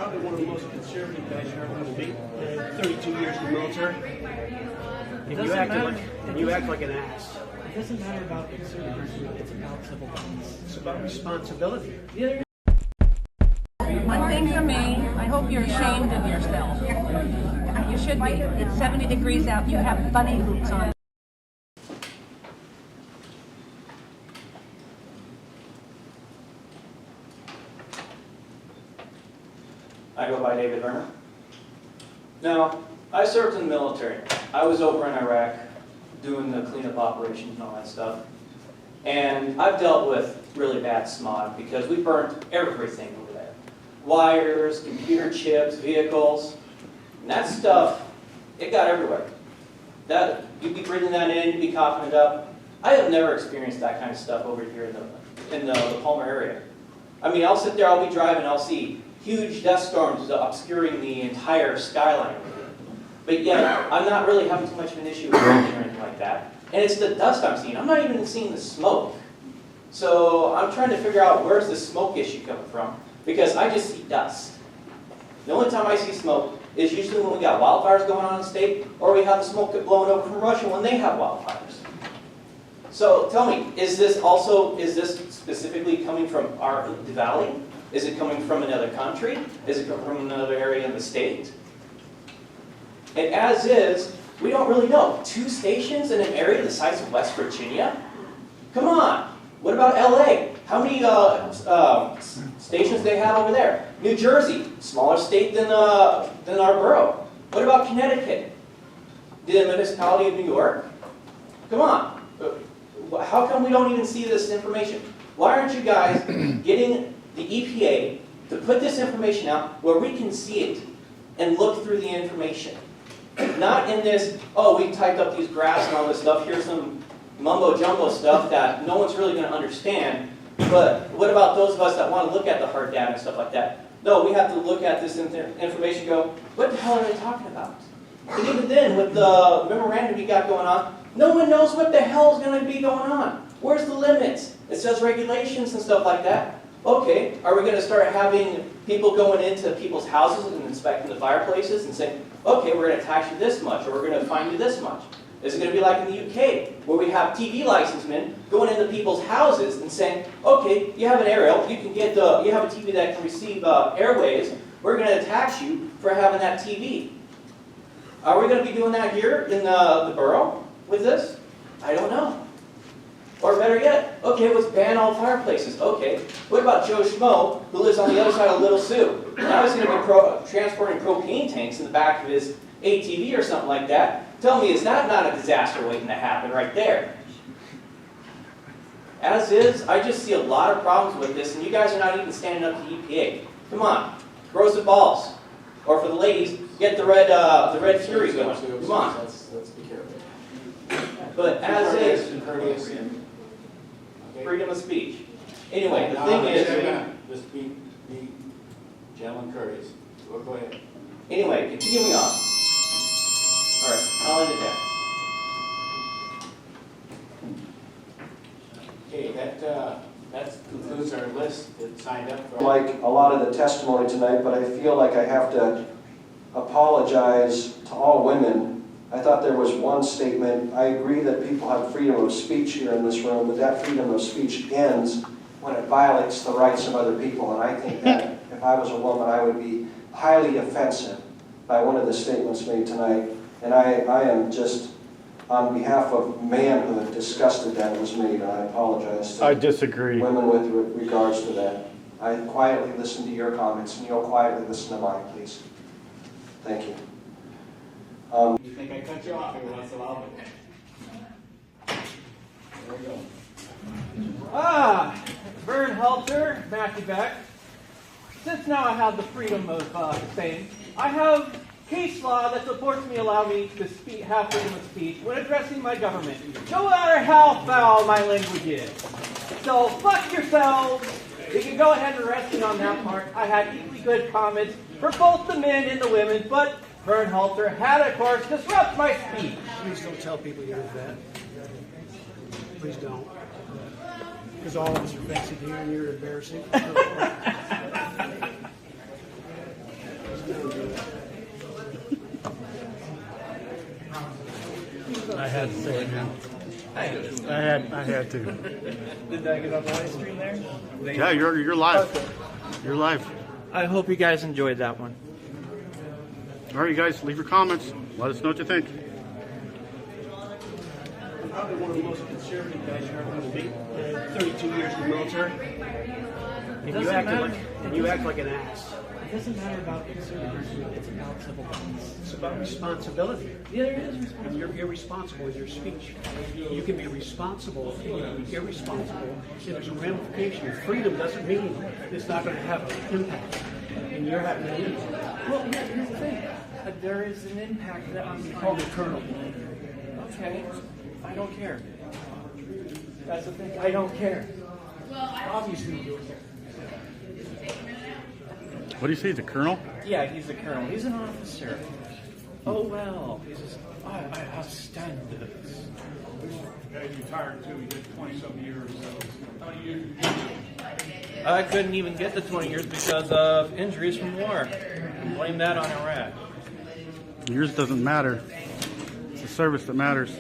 probably one of the most conservative guys here in the state. 32 years in the military. And you act like an ass. It doesn't matter about conservatism, it's about civil rights. It's about responsibility. One thing for me, I hope you're ashamed of yourself. You should be. It's 70 degrees out. You have bunny hoops on. I go by David Werner. Now, I served in the military. I was over in Iraq doing the cleanup operations and all that stuff. And I've dealt with really bad smog because we burnt everything over there. Wires, computer chips, vehicles. And that stuff, it got everywhere. You'd be breathing that in, you'd be coughing it up. I have never experienced that kind of stuff over here in the Palmer area. I mean, I'll sit there, I'll be driving, I'll see huge dust storms obscuring the entire skyline. But yet, I'm not really having too much of an issue with anything or anything like that. And it's the dust I'm seeing. I'm not even seeing the smoke. So I'm trying to figure out where's the smoke issue coming from, because I just see dust. The only time I see smoke is usually when we got wildfires going on in the state, or we have the smoke blowing over from Russia when they have wildfires. So tell me, is this specifically coming from the valley? Is it coming from another country? Is it coming from another area in the state? And as is, we don't really know. 2 stations in an area the size of West Virginia? Come on. What about LA? How many stations do they have over there? New Jersey, smaller state than our borough. What about Connecticut? The municipality of New York? Come on. How come we don't even see this information? Why aren't you guys getting the EPA to put this information out where we can see it and look through the information? Not in this, oh, we typed up these graphs and all this stuff, here's some mumbo-jumbo stuff that no one's really going to understand. But what about those of us that want to look at the hard data and stuff like that? No, we have to look at this information and go, what the hell are they talking about? And even then, with the memorandum you got going on, no one knows what the hell is going to be going on. Where's the limits? It says regulations and stuff like that. Okay, are we going to start having people going into people's houses and inspecting the fireplaces and saying, okay, we're going to tax you this much, or we're going to fine you this much? Is it going to be like in the UK, where we have TV licensemen going into people's houses and saying, okay, you have an aerial, you have a TV that can receive airwaves, we're going to tax you for having that TV. Are we going to be doing that here in the borough with this? I don't know. Or better yet, okay, let's ban all fireplaces. Okay, what about Joe Schmo, who lives on the other side of Little Sioux? Now he's going to be transporting propane tanks in the back of his ATV or something like that. Tell me, is that not a disaster waiting to happen right there? As is, I just see a lot of problems with this, and you guys are not even standing up to the EPA. Come on, grow some balls. Or for the ladies, get the red fury going. Come on. Let's be careful. But as is, freedom of speech. Anyway, the thing is, just be gentleman courteous. Go ahead. Anyway, continuing on. All right, I'll end it there. Okay, that concludes our list that signed up for. Like a lot of the testimony tonight, but I feel like I have to apologize to all women. I thought there was one statement. I agree that people have freedom of speech here in this room, but that freedom of speech ends when it violates the rights of other people. And I think that if I was a woman, I would be highly offensive by one of the statements made tonight. And I am just, on behalf of manhood, disgusted that it was made, and I apologize to I disagree. women with regards to that. I quietly listen to your comments, and you'll quietly listen to mine, please. Thank you. You think I cut you off every once in a while? There we go. Vern Helter, Matthew Beck. Since now I have the freedom of saying, I have case law that supports me, allow me to have freedom of speech when addressing my government, no matter how foul my language is. So fuck yourselves. You can go ahead and arrest me on that part. I had equally good comments for both the men and the women, but Vern Halter had, of course, disrupt my speech. Please don't tell people you did that. Please don't. Because all of us are facing here and you're embarrassing. had to say it, man. I had to. Did I get on the live stream there? Yeah, you're live. You're live. I hope you guys enjoyed that one. All right, you guys, leave your comments. Let us know what you think. I'm probably one of the most conservative guys you're ever going to meet. 32 years in the military. And you act like an ass. It doesn't matter about conservatism, it's about civil rights. It's about responsibility. Yeah, there is responsibility. And you're irresponsible with your speech. You can be responsible and you can be irresponsible. See, there's a ramification. Freedom doesn't mean it's not going to have an impact. And you're having an impact. Well, yeah, here's the thing. There is an impact that I'm Call me Colonel. Okay, I don't care. That's the thing, I don't care. Obviously you do. What do you say, the colonel? Yeah, he's a colonel. He's an officer. Oh, well. He's just, I stand this. He's retired too. He did 20-some years. How do you? I couldn't even get the 20 years because of injuries from war. Blame that on Iraq. Yours doesn't matter. It's the service that matters.